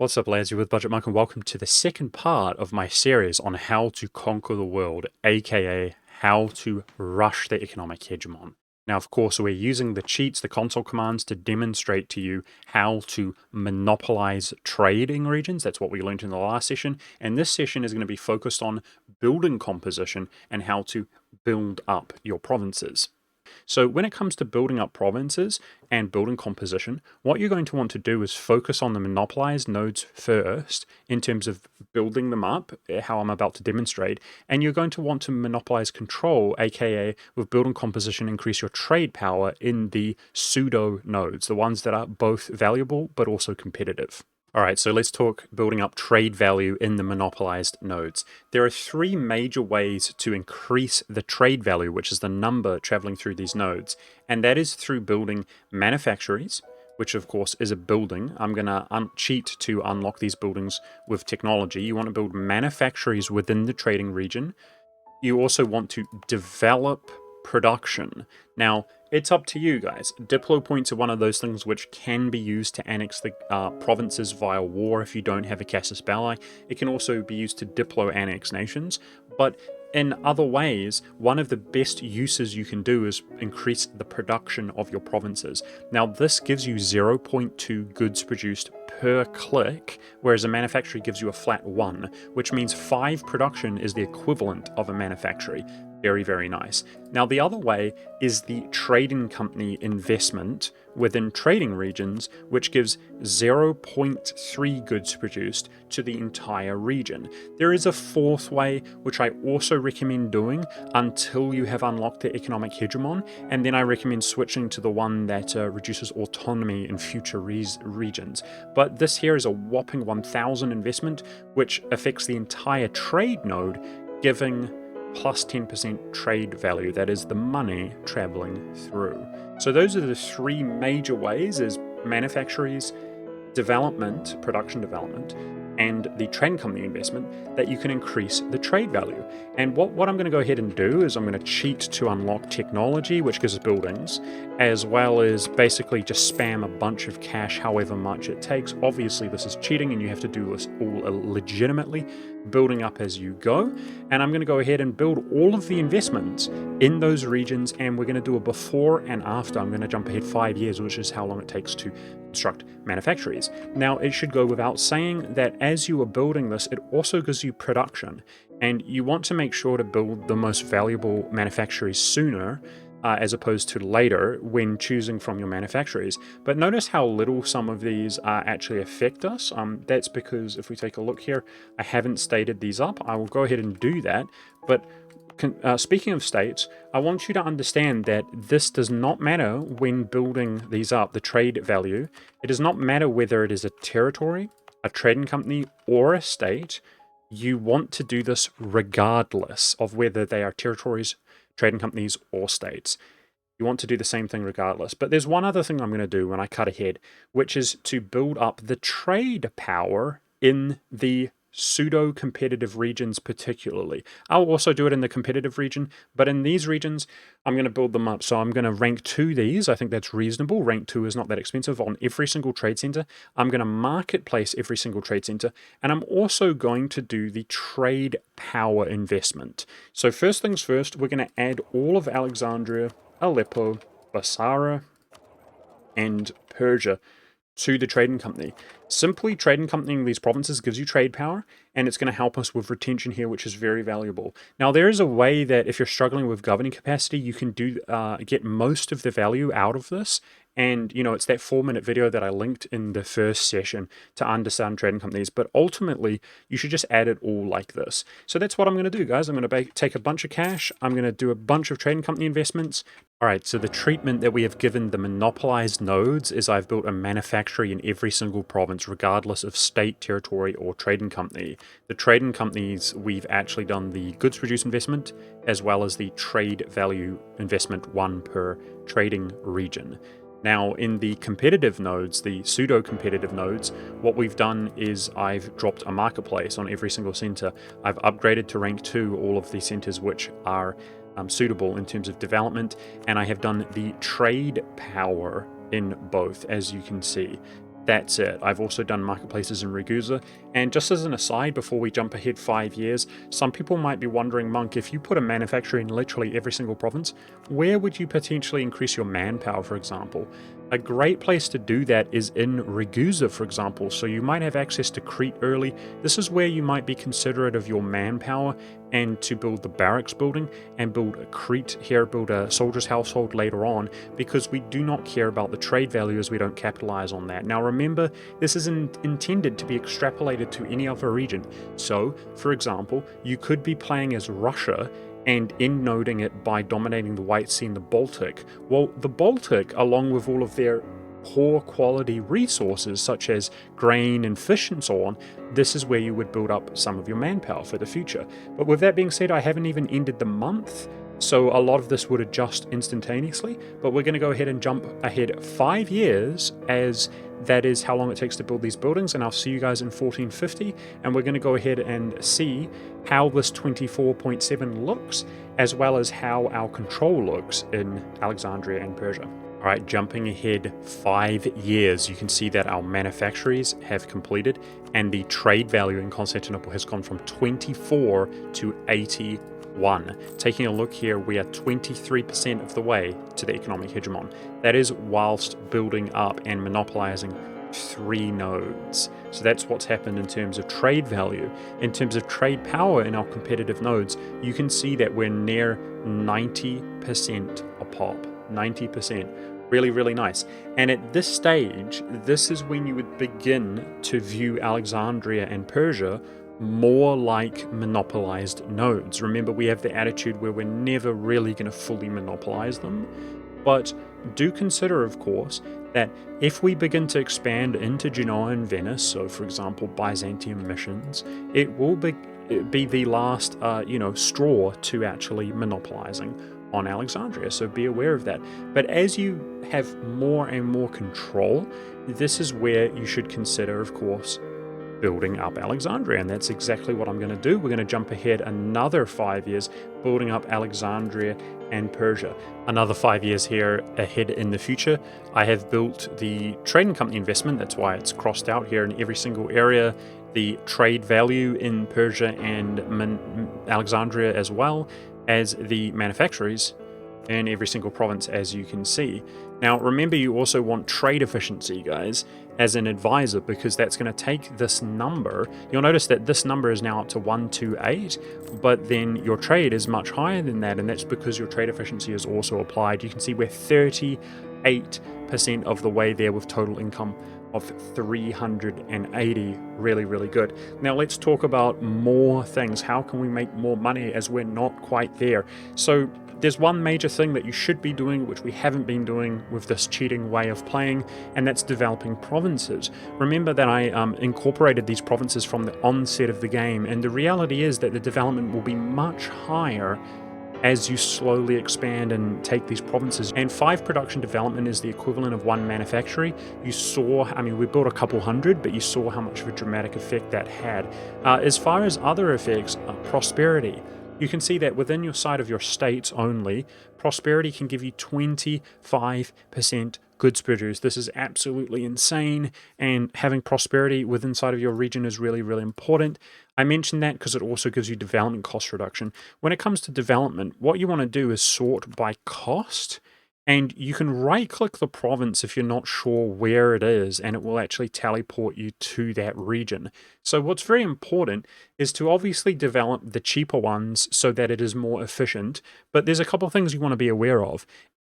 What's up, lads? You're with Budget Monk, and welcome to the second part of my series on how to conquer the world, aka how to rush the economic hegemon. Now, of course, we're using the cheats, the console commands, to demonstrate to you how to monopolize trading regions. That's what we learned in the last session. And this session is going to be focused on building composition and how to build up your provinces. So when it comes to building up provinces and building composition, what you're going to want to do is focus on the monopolized nodes first in terms of building them up, how I'm about to demonstrate, and you're going to want to monopolize control, aka with building composition, increase your trade power in the pseudo nodes, the ones that are both valuable but also competitive. All right, so let's talk building up trade value in the monopolized nodes. There are three major ways to increase the trade value, which is the number traveling through these nodes, and that is through building manufactories, which of course is a building. I'm going to cheat to unlock these buildings with technology. You want to build manufactories within the trading region. You also want to develop production. Now, it's up to you guys. Diplo points are one of those things which can be used to annex the provinces via war if you don't have a casus belli. It can also be used to diplo annex nations, but in other ways, one of the best uses you can do is increase the production of your provinces. Now, this gives you 0.2 goods produced per click, whereas a manufactory gives you a flat 1, which means 5 production is the equivalent of a manufactory. Very, very nice. Now, the other way is the trading company investment within trading regions, which gives 0.3 goods produced to the entire region. There is a fourth way, which I also recommend doing until you have unlocked the economic hegemon, and then I recommend switching to the one that reduces autonomy in future regions. But this here is a whopping 1,000 investment, which affects the entire trade node, giving plus 10% trade value, that is the money traveling through. So those are the three major ways: is manufactories, development, production development, and the trading company investment, that you can increase the trade value. And what I'm going to go ahead and do is I'm going to cheat to unlock technology, which gives us buildings, as well as basically just spam a bunch of cash however much it takes. Obviously this is cheating and you have to do this all legitimately, building up as you go. And I'm going to go ahead and build all of the investments in those regions, and we're going to do a before and after. I'm going to jump ahead 5 years, which is how long it takes to construct manufactories. Now, it should go without saying that as you are building this, it also gives you production, and you want to make sure to build the most valuable manufactories sooner as opposed to later when choosing from your manufactories. But notice how little some of these actually affect us. That's because if we take a look here, I haven't stated these up. I will go ahead and do that. But speaking of states, I want you to understand that this does not matter when building these up, the trade value. It does not matter whether it is a territory, a trading company, or a state. You want to do this regardless of whether they are territories, trading companies, or states. You want to do the same thing regardless. But there's one other thing I'm going to do when I cut ahead, which is to build up the trade power in the pseudo-competitive regions particularly. I'll also do it in the competitive region, but in these regions, I'm going to build them up. So I'm going to rank 2 these. I think that's reasonable. Rank 2 is not that expensive on every single trade center. I'm going to marketplace every single trade center, and I'm also going to do the trade power investment. So first things first, we're going to add all of Alexandria, Aleppo, Basara, and Persia to the trading company. Simply trading companying these provinces gives you trade power, and it's going to help us with retention here, which is very valuable. Now, there is a way that if you're struggling with governing capacity, you can get most of the value out of this. And, it's that 4-minute video that I linked in the first session to understand trading companies. But ultimately, you should just add it all like this. So that's what I'm going to do, guys. I'm going to take a bunch of cash. I'm going to do a bunch of trading company investments. All right, so the treatment that we have given the monopolized nodes is I've built a manufactory in every single province, regardless of state, territory, or trading company. The trading companies, we've actually done the goods produced investment, as well as the trade value investment, 1 per trading region. Now, in the competitive nodes, the pseudo-competitive nodes, what we've done is I've dropped a marketplace on every single center. I've upgraded to rank 2 all of the centers which are suitable in terms of development, and I have done the trade power in both, as you can see. That's it. I've also done marketplaces in Ragusa. And just as an aside, before we jump ahead 5 years, some people might be wondering, Monk, if you put a manufacturer in literally every single province, where would you potentially increase your manpower, for example? A great place to do that is in Ragusa, for example. So you might have access to Crete early. This is where you might be considerate of your manpower and to build the barracks building and build a Crete here, build a soldier's household later on, because we do not care about the trade value as we don't capitalize on that. Now remember, this isn't intended to be extrapolated to any other region. So, for example, you could be playing as Russia and end-noding it by dominating the White Sea and the Baltic. Well, the Baltic, along with all of their poor quality resources such as grain and fish and so on, this is where you would build up some of your manpower for the future. But with that being said, I haven't even ended the month, so a lot of this would adjust instantaneously, but we're going to go ahead and jump ahead 5 years, as that is how long it takes to build these buildings, and I'll see you guys in 1450, and we're going to go ahead and see how this 24.7 looks, as well as how our control looks in Alexandria and Persia. All right, jumping ahead 5 years, you can see that our manufactories have completed, and the trade value in Constantinople has gone from 24 to 81. Taking a look here, we are 23% of the way to the economic hegemon. That is whilst building up and monopolizing 3 nodes. So that's what's happened in terms of trade value. In terms of trade power in our competitive nodes, you can see that we're near 90% a pop. 90%. Really, really nice. And at this stage, this is when you would begin to view Alexandria and Persia more like monopolized nodes. Remember, we have the attitude where we're never really going to fully monopolize them. But do consider, of course, that if we begin to expand into Genoa and Venice, so for example, Byzantium missions, it will be the last, straw to actually monopolizing on Alexandria, so be aware of that. But as you have more and more control, this is where you should consider, of course, building up Alexandria, and that's exactly what I'm going to do. We're going to jump ahead another 5 years, building up Alexandria and Persia. Another 5 years here ahead in the future, I have built the trading company investment. That's why it's crossed out here in every single area. The trade value in Persia and Alexandria, as well as the manufactories in every single province, as you can see. Now remember, you also want trade efficiency, guys, as an advisor, because that's going to take this number. You'll notice that this number is now up to 128, but then your trade is much higher than that, and that's because your trade efficiency is also applied. You can see we're 38% of the way there with total income of 380. Really, really good. Now let's talk about more things. How can we make more money, as we're not quite there? So there's one major thing that you should be doing, which we haven't been doing with this cheating way of playing, and that's developing provinces. Remember that I incorporated these provinces from the onset of the game, and the reality is that the development will be much higher as you slowly expand and take these provinces. And 5 production development is the equivalent of 1 manufactory. You saw, I mean, we built a couple hundred, but you saw how much of a dramatic effect that had. As far as other effects, prosperity. You can see that within your side of your states only, prosperity can give you 25% goods produced. This is absolutely insane, and having prosperity within inside of your region is really, really important. I mentioned that because it also gives you development cost reduction. When it comes to development, what you want to do is sort by cost, and you can right-click the province if you're not sure where it is, and it will actually teleport you to that region. So what's very important is to obviously develop the cheaper ones so that it is more efficient, but there's a couple of things you want to be aware of.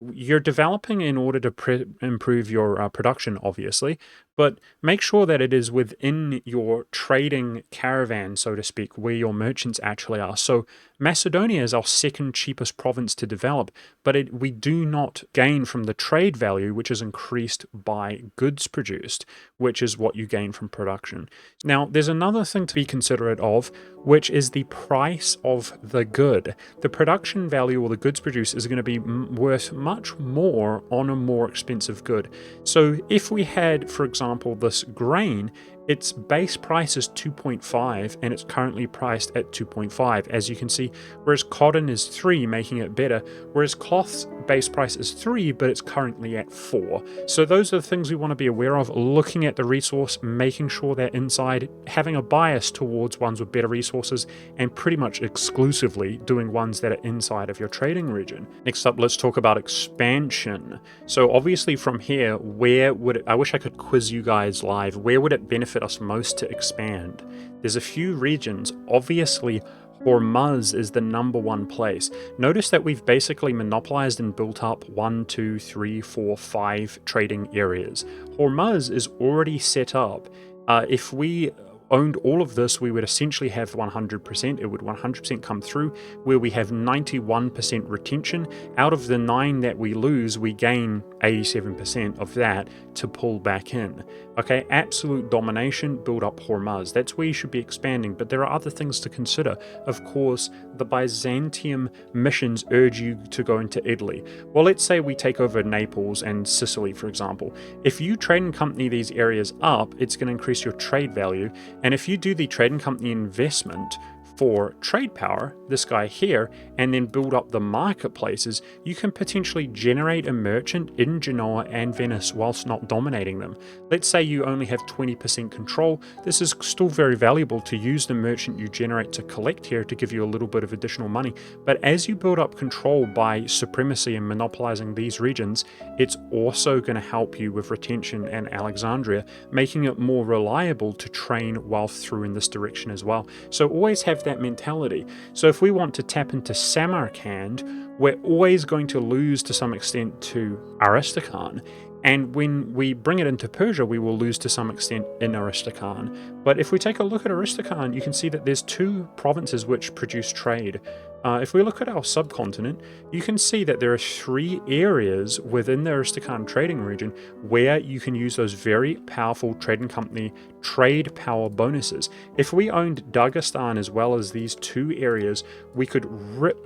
You're developing in order to improve your production, obviously, but make sure that it is within your trading caravan, so to speak, where your merchants actually are. So Macedonia is our second cheapest province to develop, but we do not gain from the trade value, which is increased by goods produced, which is what you gain from production. Now, there's another thing to be considerate of, which is the price of the good. The production value, or the goods produced, is going to be worth much more on a more expensive good. So if we had, for example, this grain, its base price is 2.5 and it's currently priced at 2.5, as you can see, whereas cotton is 3, making it better, whereas cloth's base price is 3, but it's currently at 4. So those are the things we want to be aware of, looking at the resource, making sure they're inside, having a bias towards ones with better resources, and pretty much exclusively doing ones that are inside of your trading region. Next up, let's talk about expansion. So obviously from here, where would it, I wish I could quiz you guys live, where would it benefit us most to expand? There's a few regions. Obviously, Hormuz is the #1 place. Notice that we've basically monopolized and built up 1, 2, 3, 4, 5 trading areas. Hormuz is already set up. If we owned all of this, we would essentially have 100%. It would 100% come through, where we have 91% retention. Out of the 9 that we lose, we gain 87% of that to pull back in. Okay, absolute domination, build up Hormuz. That's where you should be expanding, but there are other things to consider. Of course, the Byzantium missions urge you to go into Italy. Well, let's say we take over Naples and Sicily, for example. If you trade and company these areas up, it's going to increase your trade value. And if you do the trade and company investment for trade power, this guy here, and then build up the marketplaces, you can potentially generate a merchant in Genoa and Venice whilst not dominating them. Let's say you only have 20% control. This is still very valuable to use the merchant you generate to collect here to give you a little bit of additional money. But as you build up control by supremacy and monopolizing these regions, it's also going to help you with retention and Alexandria, making it more reliable to train wealth through in this direction as well. So always have that mentality. So if we want to tap into Samarkand, we're always going to lose to some extent to Aristakhan. And when we bring it into Persia, we will lose to some extent in Aristakhan. But if we take a look at Aristakhan, you can see that there's 2 provinces which produce trade. If we look at our subcontinent, you can see that there are 3 areas within the Aristakhan trading region where you can use those very powerful trading company trade power bonuses. If we owned Dagestan as well as these 2 areas, we could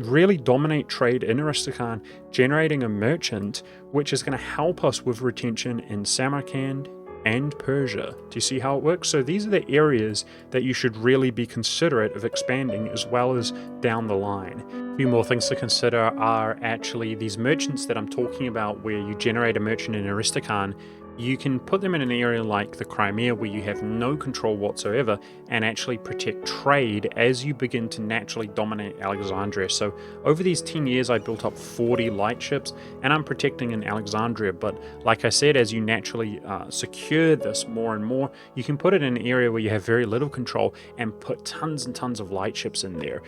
really dominate trade in Aristakhan, generating a merchant which is going to help us with retention in Samarkand and Persia. Do you see how it works? So these are the areas that you should really be considerate of expanding as well as down the line. A few more things to consider are actually these merchants that I'm talking about, where you generate a merchant in Aristakhan. You can put them in an area like the Crimea where you have no control whatsoever and actually protect trade as you begin to naturally dominate Alexandria. So over these 10 years, I built up 40 lightships and I'm protecting in Alexandria. But like I said, as you naturally secure this more and more, you can put it in an area where you have very little control and put tons and tons of lightships in there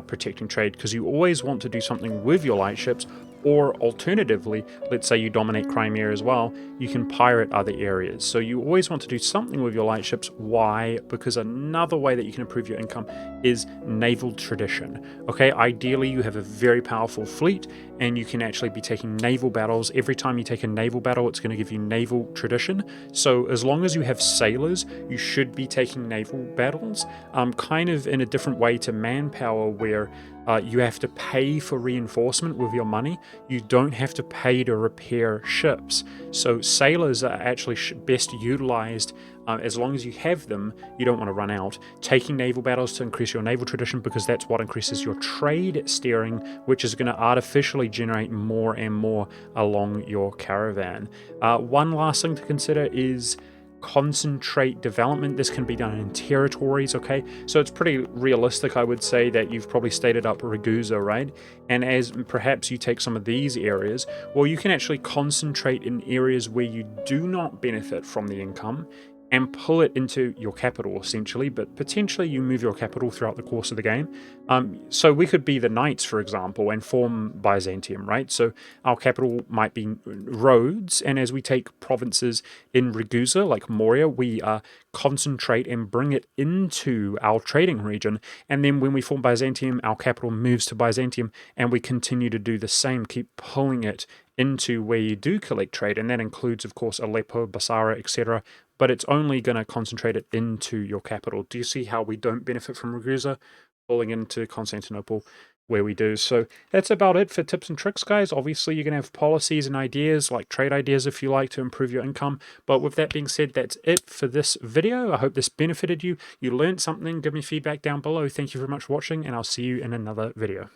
protecting trade, because you always want to do something with your lightships. Or alternatively, let's say you dominate Crimea as well, you can pirate other areas. So you always want to do something with your lightships. Why? Because another way that you can improve your income is naval tradition. Okay, ideally you have a very powerful fleet and you can actually be taking naval battles. Every time you take a naval battle, it's going to give you naval tradition. So as long as you have sailors, you should be taking naval battles, kind of in a different way to Manpower, where you have to pay for reinforcement with your money. You don't have to pay to repair ships. So sailors are actually best utilized as long as you have them. You don't want to run out. Taking naval battles to increase your naval tradition, because that's what increases your trade steering, which is going to artificially generate more and more along your caravan. One last thing to consider is concentrate development. This can be done in territories, okay? So it's pretty realistic, I would say, that you've probably stated up Ragusa, right? And as perhaps you take some of these areas, well, you can actually concentrate in areas where you do not benefit from the income and pull it into your capital, essentially, but potentially you move your capital throughout the course of the game. So we could be the Knights, for example, and form Byzantium, right? So our capital might be Rhodes, and as we take provinces in Ragusa, like Moria, we concentrate and bring it into our trading region, and then when we form Byzantium, our capital moves to Byzantium, and we continue to do the same, keep pulling it into where you do collect trade, and that includes, of course, Aleppo, Basara, etc., but it's only going to concentrate it into your capital. Do you see how we don't benefit from Ragusa falling into Constantinople where we do? So that's about it for tips and tricks, guys. Obviously, you're going to have policies and ideas, like trade ideas if you like, to improve your income. But with that being said, that's it for this video. I hope this benefited you. You learned something. Give me feedback down below. Thank you very much for watching, and I'll see you in another video.